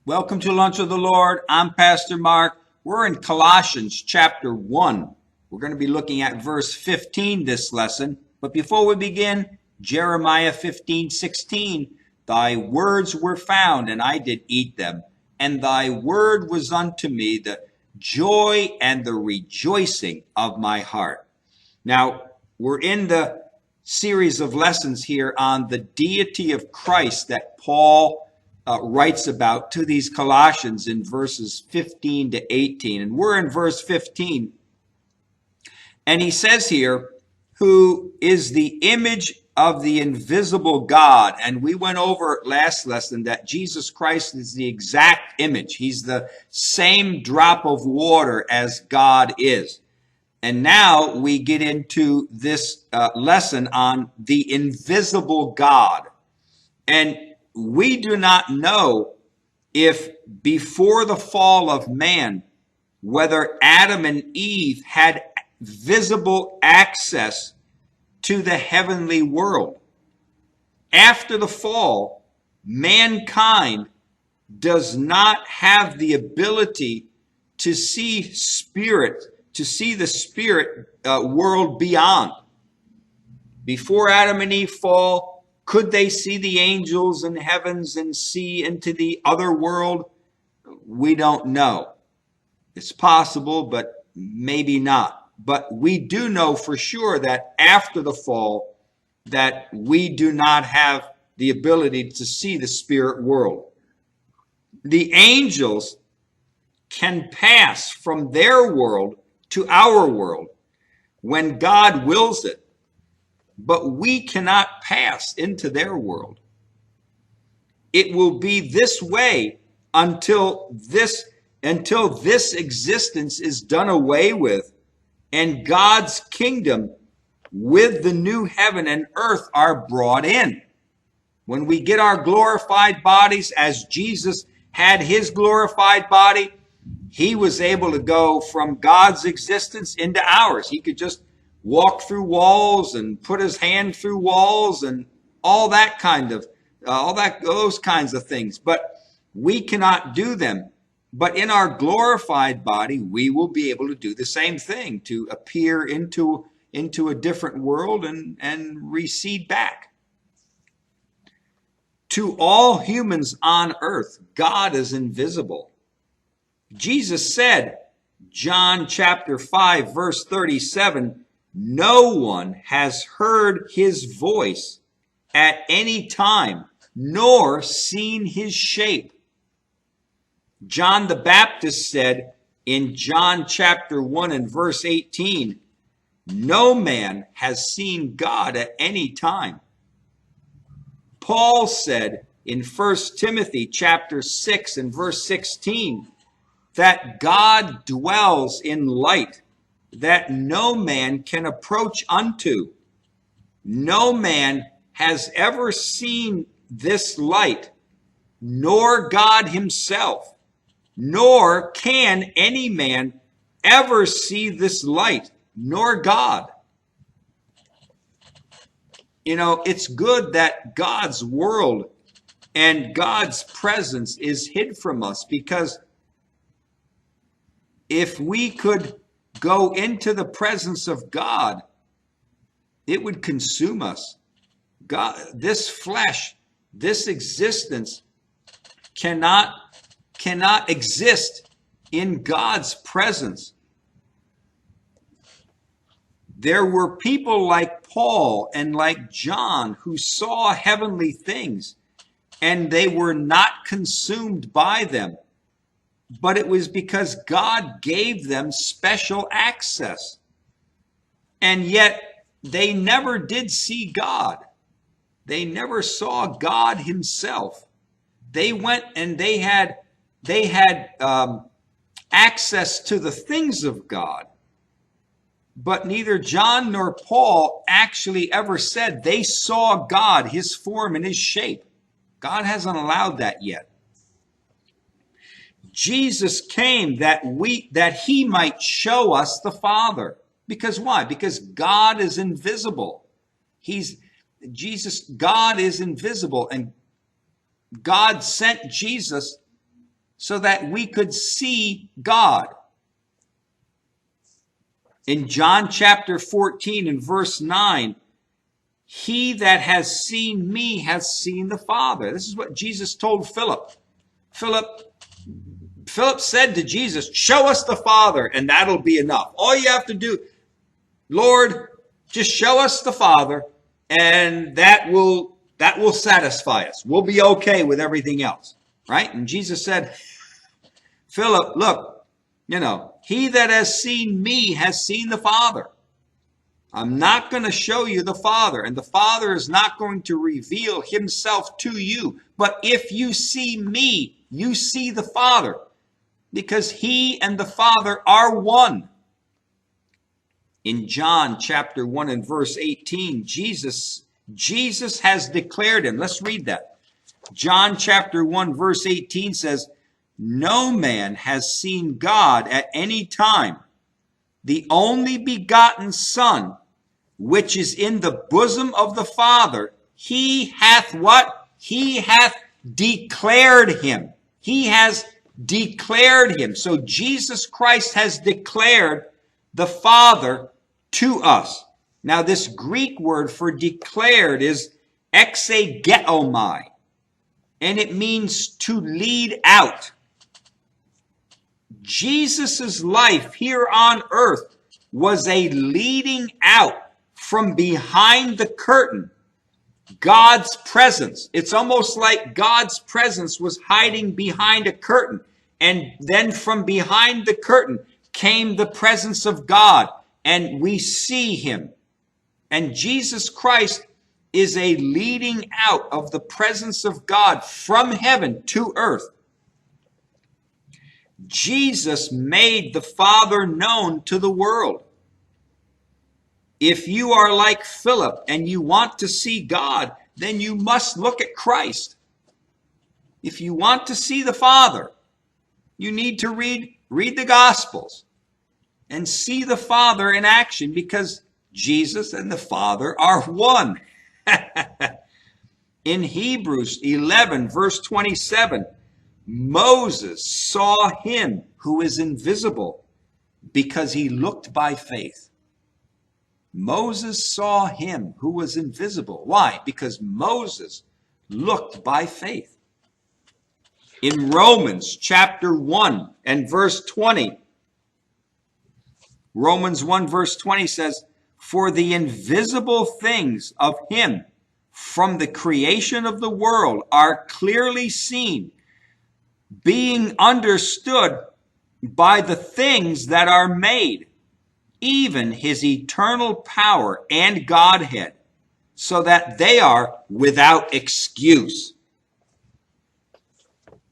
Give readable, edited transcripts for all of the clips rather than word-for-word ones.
Welcome to Lunch with the Lord. I'm Pastor Mark. We're in Colossians chapter 1. We're going to be looking at verse 15 this lesson. But before we begin, Jeremiah 15:16, thy words were found, and I did eat them, and thy word was unto me the joy and the rejoicing of my heart. Now, we're in the series of lessons here on the deity of Christ that Paul writes about to these Colossians in verses 15 to 18. And we're in verse 15. And he says here, who is the image of the invisible God. And we went over last lesson that Jesus Christ is the exact image. He's the same drop of water as God is. And now we get into this lesson on the invisible God. And we do not know if before the fall of man, whether Adam and Eve had visible access to the heavenly world. After the fall, mankind does not have the ability to see the spirit world beyond. Before Adam and Eve fall, could they see the angels in heavens and see into the other world? We don't know. It's possible, but maybe not. But we do know for sure that after the fall, that we do not have the ability to see the spirit world. The angels can pass from their world to our world when God wills it. But we cannot pass into their world. It will be this way until this existence is done away with and God's kingdom with the new heaven and earth are brought in. When we get our glorified bodies, as Jesus had his glorified body, he was able to go from God's existence into ours. He could just walk through walls and put his hand through walls and those kinds of things. But we cannot do them. But in our glorified body, we will be able to do the same thing, to appear into a different world and recede back. To all humans on earth, God is invisible. Jesus said, John chapter 5, verse 37, no one has heard his voice at any time, nor seen his shape. John the Baptist said in John chapter 1 and verse 18, no man has seen God at any time. Paul said in 1 Timothy chapter 6 and verse 16, that God dwells in light, that no man can approach unto. No man has ever seen this light, nor God himself, nor can any man ever see this light, nor God. You know, it's good that God's world and God's presence is hid from us, because if we could go into the presence of God, it would consume us. God, this flesh, this existence cannot exist in God's presence. There were people like Paul and like John who saw heavenly things, and they were not consumed by them. But it was because God gave them special access. And yet they never did see God. They never saw God himself. They went and they had access to the things of God. But neither John nor Paul actually ever said they saw God, his form and his shape. God hasn't allowed that yet. Jesus came that he might show us the Father. Because why? Because God is invisible. God is invisible, and God sent Jesus so that we could see God. In John chapter 14 and verse 9, he that has seen me has seen the Father. This is what Jesus told Philip. Philip said to Jesus, show us the Father and that'll be enough. All you have to do, Lord, just show us the Father and that will satisfy us. We'll be okay with everything else. Right? And Jesus said, Philip, look, he that has seen me has seen the Father. I'm not going to show you the Father, and the Father is not going to reveal himself to you. But if you see me, you see the Father, because he and the Father are one. In John chapter 1 and verse 18, Jesus has declared him. Let's read that. John chapter 1 verse 18 says, no man has seen God at any time. The only begotten Son, which is in the bosom of the Father, he hath what? He hath declared him. He has declared him. So Jesus Christ has declared the Father to us. Now this Greek word for declared is exegeomai, and it means to lead out. Jesus' life here on earth was a leading out from behind the curtain, God's presence. It's almost like God's presence was hiding behind a curtain. And then from behind the curtain came the presence of God, and we see him. And Jesus Christ is a leading out of the presence of God from heaven to earth. Jesus made the Father known to the world. If you are like Philip and you want to see God, then you must look at Christ. If you want to see the Father, you need to read the Gospels and see the Father in action, because Jesus and the Father are one. In Hebrews 11 verse 27, Moses saw him who is invisible because he looked by faith. Moses saw him who was invisible. Why? Because Moses looked by faith. In Romans chapter 1 and verse 20, Romans 1 verse 20 says, for the invisible things of him from the creation of the world are clearly seen, being understood by the things that are made, even his eternal power and Godhead, so that they are without excuse.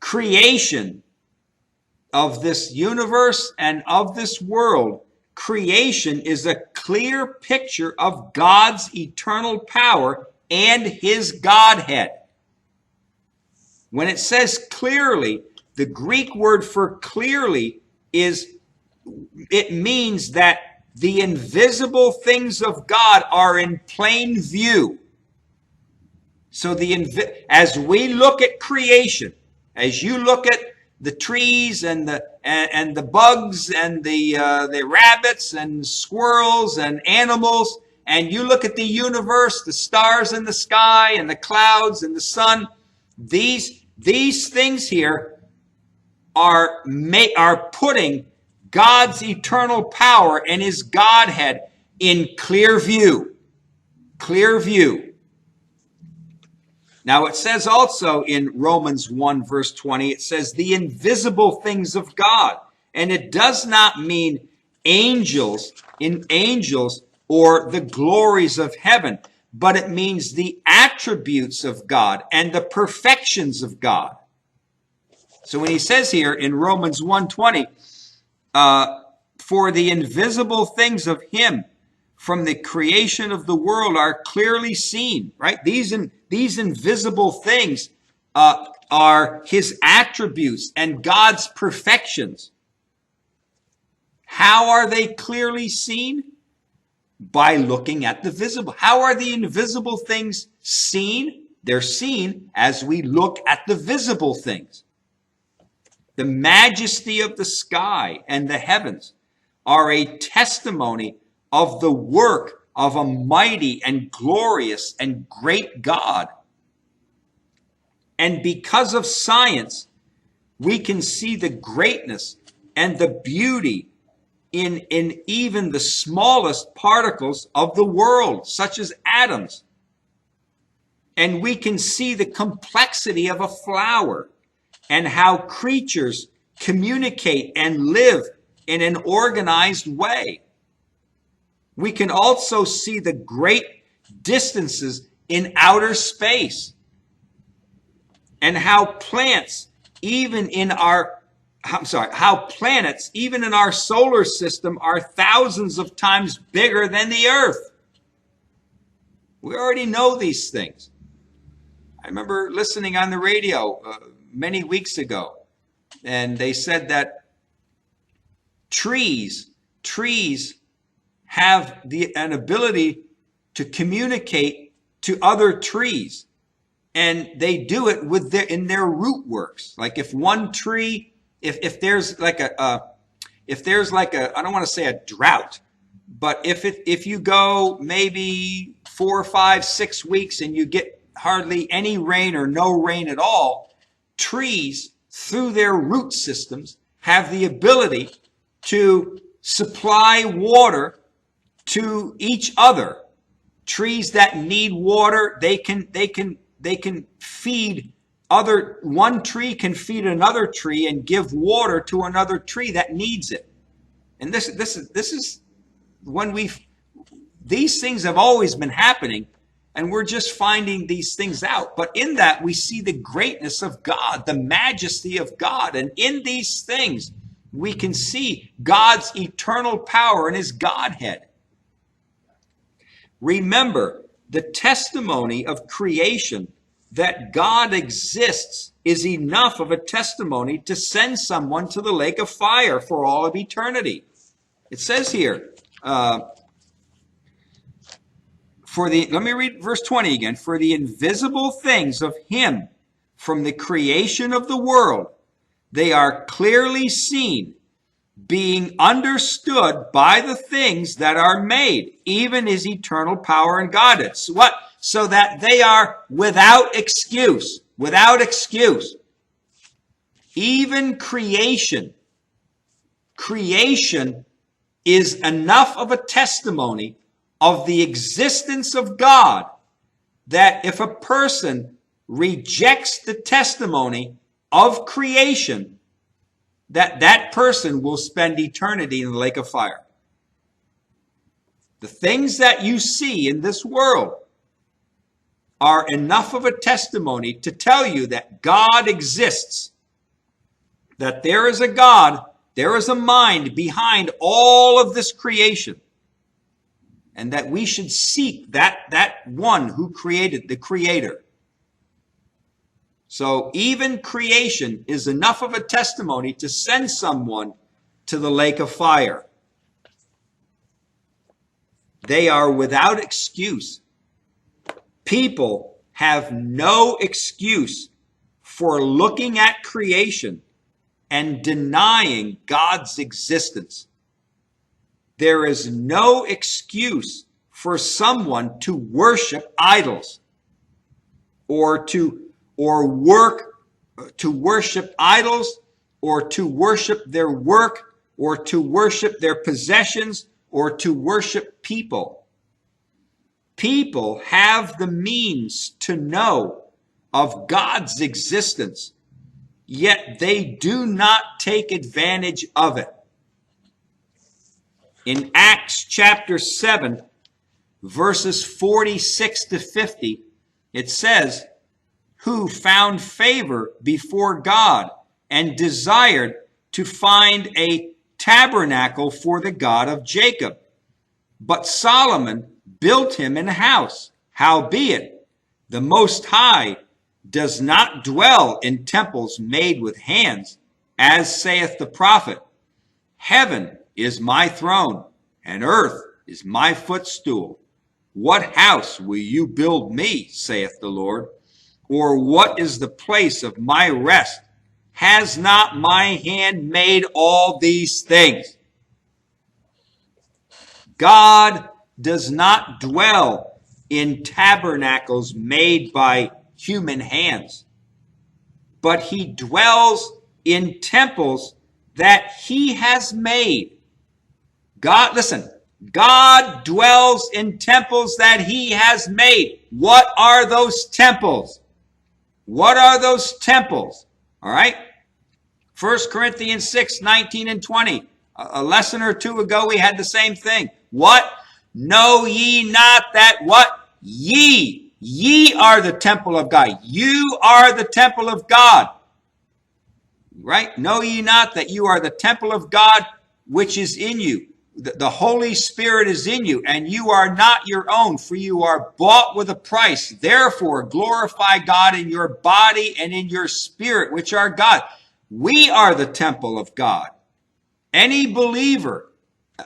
Creation of this universe and of this world, creation is a clear picture of God's eternal power and his Godhead. When it says clearly, the Greek word for clearly it means that the invisible things of God are in plain view. So as we look at creation, as you look at the trees and the bugs and the rabbits and squirrels and animals, and you look at the universe, the stars in the sky and the clouds and the sun, these things here are putting God's eternal power and his Godhead in clear view. Clear view. Now it says also in Romans 1 verse 20, it says the invisible things of God. And it does not mean angels or the glories of heaven, but it means the attributes of God and the perfections of God. So when he says here in Romans 1:20, for the invisible things of him from the creation of the world are clearly seen, right? These invisible things are his attributes and God's perfections. How are they clearly seen? By looking at the visible. How are the invisible things seen? They're seen as we look at the visible things. The majesty of the sky and the heavens are a testimony of the work of a mighty and glorious and great God. And because of science, we can see the greatness and the beauty in even the smallest particles of the world, such as atoms. And we can see the complexity of a flower and how creatures communicate and live in an organized way. We can also see the great distances in outer space and how planets, even in our solar system are thousands of times bigger than the Earth. We already know these things. I remember listening on the radio many weeks ago, and they said that trees have an ability to communicate to other trees, and they do it in their root works. Like if one tree, if there's like a I don't want to say a drought, but if you go maybe 4, 5, 6 weeks and you get hardly any rain or no rain at all, trees through their root systems have the ability to supply water to each other. Trees that need water, they can feed other. One tree can feed another tree and give water to another tree that needs it. And this is when these things have always been happening, and we're just finding these things out. But in that, we see the greatness of God, the majesty of God. And in these things, we can see God's eternal power and his Godhead. Remember, the testimony of creation that God exists is enough of a testimony to send someone to the lake of fire for all of eternity. It says here, let me read verse 20 again. For the invisible things of him from the creation of the world, they are clearly seen, being understood by the things that are made, even his eternal power and Godhead. What? So that they are without excuse. Without excuse. Even creation is enough of a testimony of the existence of God that if a person rejects the testimony of creation, that person will spend eternity in the lake of fire. The things that you see in this world are enough of a testimony to tell you that God exists, that there is a God, there is a mind behind all of this creation, and that we should seek that one who created, the Creator. So even creation is enough of a testimony to send someone to the lake of fire. They are without excuse. People have no excuse for looking at creation and denying God's existence. There is no excuse for someone to worship idols or to worship idols, or to worship their work, or to worship their possessions, or to worship people. People have the means to know of God's existence, yet they do not take advantage of it. In Acts chapter 7, verses 46 to 50, it says, who found favor before God and desired to find a tabernacle for the God of Jacob. But Solomon built him an house. Howbeit, the Most High does not dwell in temples made with hands, as saith the prophet, heaven is my throne, and earth is my footstool. What house will you build me, saith the Lord? Or what is the place of my rest? Has not my hand made all these things? God does not dwell in tabernacles made by human hands, but he dwells in temples that he has made. God, listen, God dwells in temples that he has made. What are those temples? What are those temples? All right. 1 Corinthians 6, 19 and 20. A lesson or two ago, we had the same thing. What? Know ye not that what? Ye are the temple of God. You are the temple of God. Right? Know ye not that you are the temple of God, which is in you. The Holy Spirit is in you, and you are not your own, for you are bought with a price. Therefore, glorify God in your body and in your spirit, which are God. We are the temple of God. Any believer,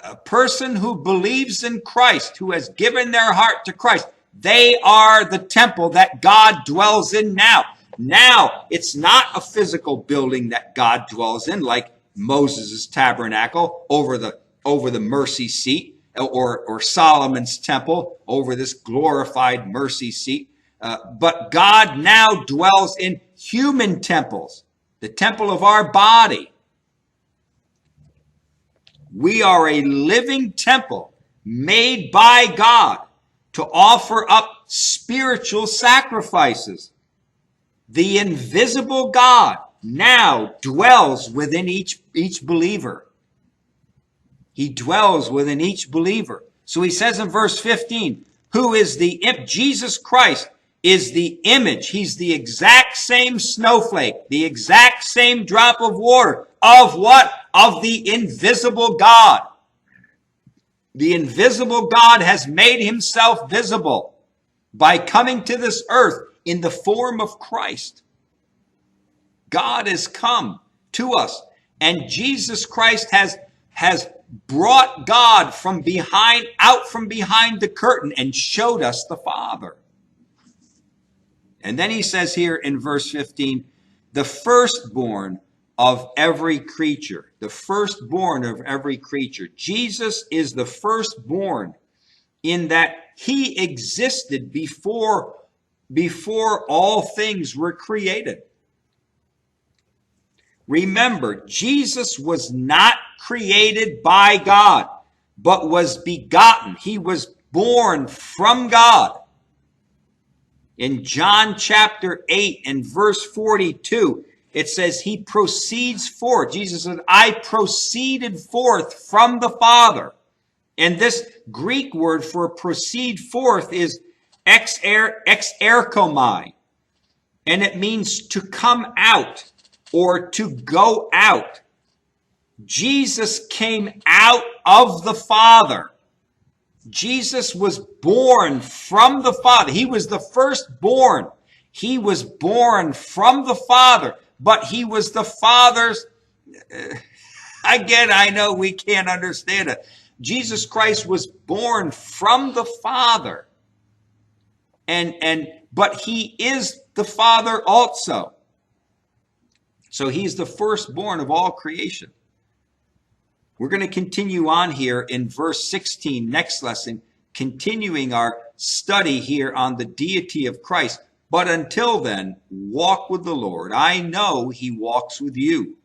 a person who believes in Christ, who has given their heart to Christ, they are the temple that God dwells in now. Now, it's not a physical building that God dwells in, like Moses' tabernacle over the mercy seat, or Solomon's temple over this glorified mercy seat. But God now dwells in human temples, the temple of our body. We are a living temple made by God to offer up spiritual sacrifices. The invisible God now dwells within each believer. He dwells within each believer. So he says in verse 15, who is Jesus Christ is the image. He's the exact same snowflake, the exact same drop of water. Of what? Of the invisible God. The invisible God has made himself visible by coming to this earth in the form of Christ. God has come to us, and Jesus Christ has brought God out from behind the curtain and showed us the Father. And then he says here in verse 15, the firstborn of every creature. The firstborn of every creature. Jesus is the firstborn in that he existed before all things were created. Remember, Jesus was not created by God, but was begotten. He was born from God. In John chapter 8 and verse 42, it says he proceeds forth. Jesus said, I proceeded forth from the Father. And this Greek word for proceed forth is exerkomai. And it means to come out or to go out. Jesus came out of the Father. Jesus was born from the Father. He was the firstborn. He was born from the Father, but he was the Father's. Again, I know we can't understand it. Jesus Christ was born from the Father. But he is the Father also. So he's the firstborn of all creation. We're going to continue on here in verse 16, next lesson, continuing our study here on the deity of Christ. But until then, walk with the Lord. I know he walks with you.